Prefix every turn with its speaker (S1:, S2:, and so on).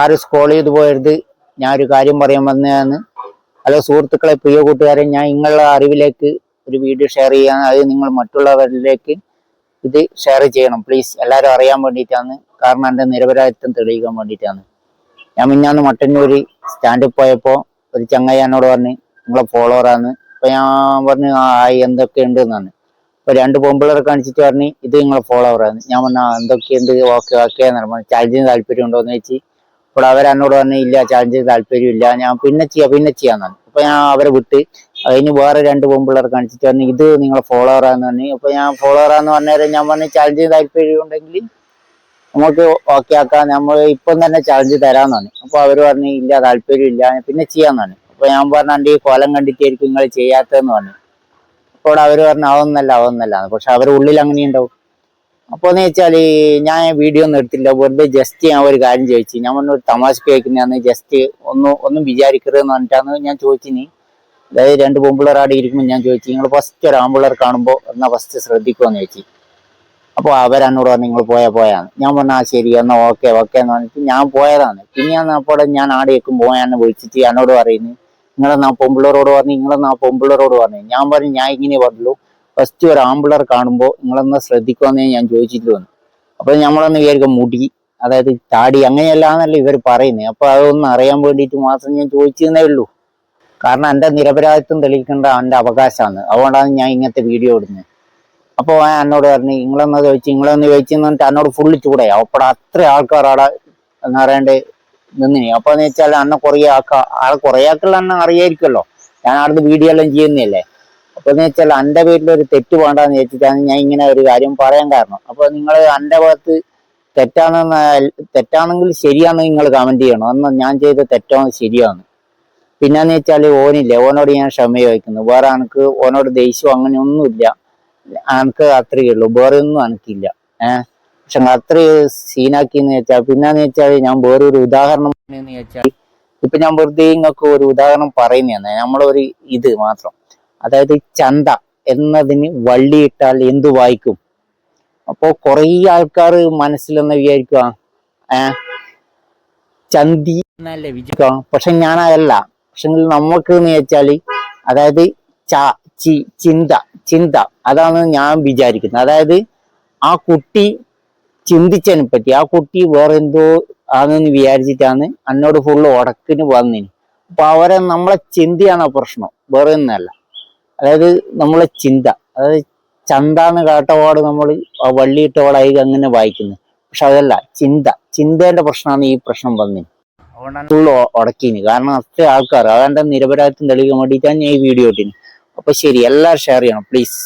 S1: ആരും സ്ക്രോൾ ചെയ്ത് പോയത്. ഞാൻ ഒരു കാര്യം പറയാൻ വന്നതാണ്. ഹലോ സുഹൃത്തുക്കളെ, പ്രിയ കൂട്ടുകാരെ, ഞാൻ നിങ്ങളുടെ അറിവിലേക്ക് ഒരു വീഡിയോ ഷെയർ ചെയ്യാൻ, അത് നിങ്ങൾ മറ്റുള്ളവരിലേക്ക് ഇത് ഷെയർ ചെയ്യണം പ്ലീസ്. എല്ലാവരും അറിയാൻ വേണ്ടിയിട്ടാണ്, കാരണം എൻ്റെ നിരപരാധിത്വം തെളിയിക്കാൻ വേണ്ടിയിട്ടാണ്. ഞാൻ മിഞ്ഞാന്ന് മട്ടന്നൂര് സ്റ്റാൻഡിൽ പോയപ്പോൾ ഒരു ചങ്ങായി എന്നോട് പറഞ്ഞ് നിങ്ങളെ ഫോളോവറാണ്. അപ്പൊ ഞാൻ പറഞ്ഞു എന്തൊക്കെയുണ്ട് എന്നാണ്. അപ്പൊ രണ്ട് പൊമ്പിളറെ കാണിച്ചിട്ട് പറഞ്ഞ് ഇത് നിങ്ങളെ ഫോളോവറാണ്. ഞാൻ പറഞ്ഞ എന്തൊക്കെയുണ്ട്, ഓക്കെ ഓക്കെ എന്നാണ് പറഞ്ഞു. ചാർജിന് താല്പര്യം ഉണ്ടോ എന്ന് വെച്ച്. അപ്പോൾ അവരെന്നോട് പറഞ്ഞു ഇല്ല, ചാർജിന് താല്പര്യമില്ല, ഞാൻ പിന്നെ ചെയ്യാന്നാണ്. അപ്പൊ ഞാൻ അവരെ വിട്ട് അതിന് വേറെ രണ്ട് പൊമ്പിളറെ കാണിച്ചിട്ട് പറഞ്ഞു ഇത് നിങ്ങളെ ഫോളോവറാന്ന് പറഞ്ഞു. അപ്പൊ ഞാൻ ഫോളോവറാന്ന് പറഞ്ഞേരം ഞാൻ പറഞ്ഞു ചാർജിന് താല്പര്യം ഉണ്ടെങ്കിൽ നമുക്ക് ഓക്കെ ആക്കാം, നമ്മൾ ഇപ്പം തന്നെ ചാർജ് തരാന്നാണ്. അപ്പൊ അവര് പറഞ്ഞു ഇല്ല, താല്പര്യം ഇല്ല, പിന്നെ ചെയ്യാന്നാണ്. അപ്പൊ ഞാൻ പറഞ്ഞു എന്റെ ഈ കോലം കണ്ടിട്ടായിരിക്കും നിങ്ങൾ ചെയ്യാത്തതെന്ന് പറഞ്ഞു. അപ്പോൾ അവര് പറഞ്ഞു അതൊന്നല്ല. പക്ഷെ അവരുടെ ഉള്ളിൽ അങ്ങനെ ഉണ്ടാവും. അപ്പൊ എന്ന് വെച്ചാല് ഞാൻ വീഡിയോ ഒന്നും എടുത്തില്ല, വെറുതെ ജസ്റ്റ് ഞാൻ ഒരു കാര്യം ചോദിച്ചു. ഞാൻ പറഞ്ഞു ഒരു തമാശ കേൾക്കുന്നതാണ്, ജസ്റ്റ് ഒന്നും വിചാരിക്കരുതെന്ന് പറഞ്ഞിട്ടാണ് ഞാൻ ചോദിച്ചിനി. അതായത് രണ്ട് പൊമ്പിളർ ആടെ ഇരിക്കുമ്പോൾ ഞാൻ ചോദിച്ചു നിങ്ങൾ ഫസ്റ്റ് ഒരു ആമ്പിളർ കാണുമ്പോൾ എന്നാ ഫസ്റ്റ് ശ്രദ്ധിക്കുമെന്ന് ചോദിച്ചു. അപ്പോൾ അവരെന്നോട് പറഞ്ഞു നിങ്ങൾ പോയാന്ന്. ഞാൻ പറഞ്ഞാൽ ശരി എന്നാ ഓക്കെ എന്ന് പറഞ്ഞിട്ട് ഞാൻ പോയതാണ്. പിന്നെ അപ്പോൾ ഞാൻ ആടെയൊക്കെ എന്നെ വിളിച്ചിട്ട് എന്നോട് പറയുന്നു നിങ്ങളെന്നാ പൊമ്പിളറോട് പറഞ്ഞു. ഞാൻ പറഞ്ഞു ഞാൻ ഇങ്ങനെ പറഞ്ഞുള്ളൂ, ഫസ്റ്റ് ഒരു ആമ്പിളർ കാണുമ്പോൾ നിങ്ങളെന്നാ ശ്രദ്ധിക്കുമെന്നേ ഞാൻ ചോദിച്ചിട്ട് വന്നു. അപ്പൊ നമ്മളൊന്ന് വിചാരിക്കും മുടി, അതായത് താടി അങ്ങനെയല്ലാന്നല്ലേ ഇവർ പറയുന്നത്. അപ്പൊ അതൊന്നും അറിയാൻ വേണ്ടിയിട്ട് മാത്രം ഞാൻ ചോദിച്ചതേ ഉള്ളൂ. കാരണം എൻ്റെ നിരപരാധിത്വം തെളിയിക്കേണ്ട എൻ്റെ അവകാശമാണ്, അതുകൊണ്ടാണ് ഞാൻ ഇങ്ങനത്തെ വീഡിയോ ഇടുന്നത്. അപ്പോൾ എന്നോട് പറഞ്ഞു നിങ്ങളൊന്ന് ചോദിച്ചെന്ന് പറഞ്ഞിട്ട് എന്നോട് ഫുള്ള് ചൂടായി. അപ്പോൾ അത്ര ആൾക്കാർ അവിടെ എന്ന് പറയണ്ടേ നിന്നിനി. അപ്പൊ എന്ന് വെച്ചാൽ അന്നെ കുറെ ആൾക്കുള്ള എന്നെ അറിയായിരിക്കുമല്ലോ, ഞാൻ അവിടുന്ന് വീഡിയോ എല്ലാം ചെയ്യുന്നതല്ലേ. അപ്പൊ എന്ന് വെച്ചാൽ എൻ്റെ വീട്ടിലൊരു തെറ്റ് വേണ്ടാന്ന് വെച്ചിട്ടാണ് ഞാൻ ഇങ്ങനെ ഒരു കാര്യം പറയാൻ കാരണം. അപ്പൊ നിങ്ങൾ എൻ്റെ ഭാഗത്ത് തെറ്റാണെങ്കിൽ ശരിയാണെന്ന് നിങ്ങൾ കമന്റ് ചെയ്യണം, അന്ന് ഞാൻ ചെയ്ത തെറ്റാണ് ശരിയാണ്. പിന്നെന്ന് വെച്ചാല് ഓനോട് ഞാൻ ക്ഷമ ചോദിക്കുന്നു. വേറെ എനിക്ക് ഓനോട് ദേഷ്യം അങ്ങനെ ഒന്നുമില്ല, എനിക്ക് അത്രയേ ഉള്ളൂ, വേറെ ഒന്നും എനിക്കില്ല. പക്ഷെ അത്ര സീനാക്കിന്ന് വെച്ചാൽ പിന്നെന്ന് വെച്ചാൽ ഞാൻ വേറൊരു ഉദാഹരണം എന്ന് വെച്ചാൽ ഇപ്പൊ ഞാൻ വെറുതെ ഇങ്ങൊക്കെ ഒരു ഉദാഹരണം പറയുന്നതാണ്, നമ്മളൊരു ഇത് മാത്രം. അതായത് ചന്ത എന്നതിന് വള്ളിയിട്ടാൽ എന്തു വായിക്കും. അപ്പോ കുറെ ആൾക്കാർ മനസ്സിലെന്ന് വിചാരിക്കുക ചന്തി എന്നല്ലേ വിചാരിക്കുക. പക്ഷെ ഞാനതല്ല. പക്ഷെ നമുക്ക് എന്ന് വെച്ചാല് അതായത് ചിന്ത അതാണ് ഞാൻ വിചാരിക്കുന്നത്. അതായത് ആ കുട്ടി ചിന്തിച്ചതിനെ പറ്റി, ആ കുട്ടി വേറെ എന്തോ ആണെന്ന് വിചാരിച്ചിട്ടാണ് എന്നോട് ഫുള്ള് ഉടക്കിന് വന്നിന്. അപ്പൊ നമ്മളെ ചിന്തയാണ് പ്രശ്നം, വേറെ ഒന്നല്ല. അതായത് നമ്മളെ ചിന്ത, അതായത് ചന്താന്ന് കേട്ടപാട് നമ്മൾ വള്ളിയിട്ടപാടായി അങ്ങനെ വായിക്കുന്നത്. പക്ഷെ അതല്ല, ചിന്തേന്റെ പ്രശ്നമാണ് ഈ പ്രശ്നം വന്നിന്. അതുകൊണ്ടാണ് ഫുള്ള് ഉടക്കിന്. കാരണം അത്ര ആൾക്കാർ അതെന്റെ നിരപരാധിത്വം തെളിയിക്കാൻ വേണ്ടിയിട്ടാണ് ഞാൻ ഈ വീഡിയോ ഇട്ടിന്. അപ്പൊ ശരി, എല്ലാവരും ഷെയർ ചെയ്യണം പ്ലീസ്.